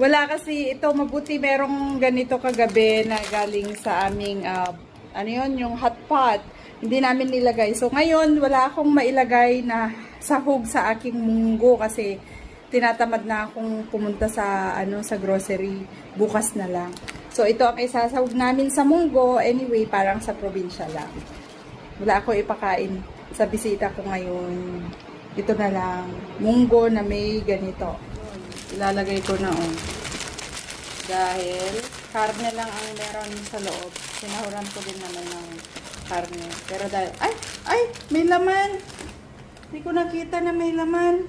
Wala kasi ito, mabuti merong ganito kagabi na galing sa aming, ano yun, yung hot pot. Hindi namin nilagay. So ngayon, wala akong mailagay na sahog sa aking munggo kasi tinatamad na akong pumunta sa, sa grocery. Bukas na lang. So ito ang isasahog namin sa munggo. Anyway, parang sa probinsya lang. Wala akong ipakain sa bisita ko ngayon. Ito na lang. Munggo na may ganito. Ilalagay ko na dahil karne lang ang meron sa loob. Sinahuran ko din naman ng karne. Pero dahil, ay, may laman. Hindi ko nakita na may laman.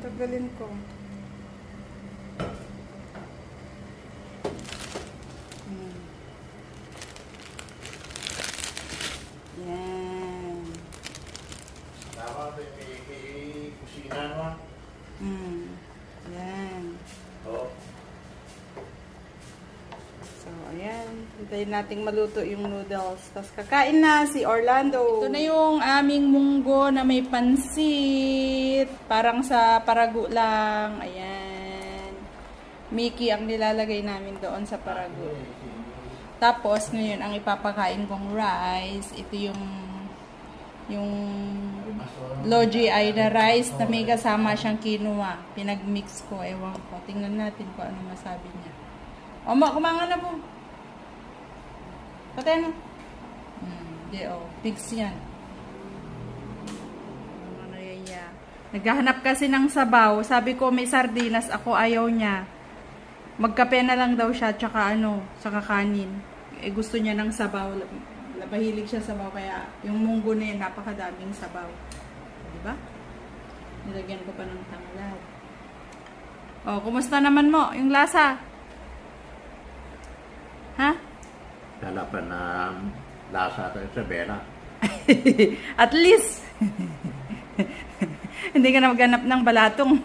Tagalin ko. Yan. Tama, may kusina naman. Yan. Oo. So, ayan. Hintayin nating maluto yung noodles. Tapos kakain na si Orlando. Ito na yung aming munggo na may pansit. Parang sa parago lang. Ayan. Mickey ang nilalagay namin doon sa parago. Tapos, ngayon, ang ipapakain kong rice, ito yung logi ay na rice na may kasama siyang quinoa. Pinag-mix ko, ewan ko. Tingnan natin kung ano masabi niya. Kumangan na po. Patay na. Hindi, pigs yan. Ano yan niya. Naghahanap kasi ng sabaw. Sabi ko may sardinas, ako ayaw niya. Magkape na lang daw siya, tsaka saka kanin. Gusto niya ng sabaw. Mahilig siya sabaw, kaya yung munggo na yun, napakadaming sabaw. Diba? Nilagyan ko pa ng tanglad. Kumusta naman mo? Yung lasa? Ha? Lala pa na lasa tayo sa Bera. At least, hindi ka na maghanap ng balatong.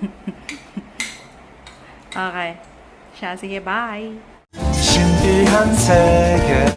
Okay. Siya, sige, bye. 신비한 세계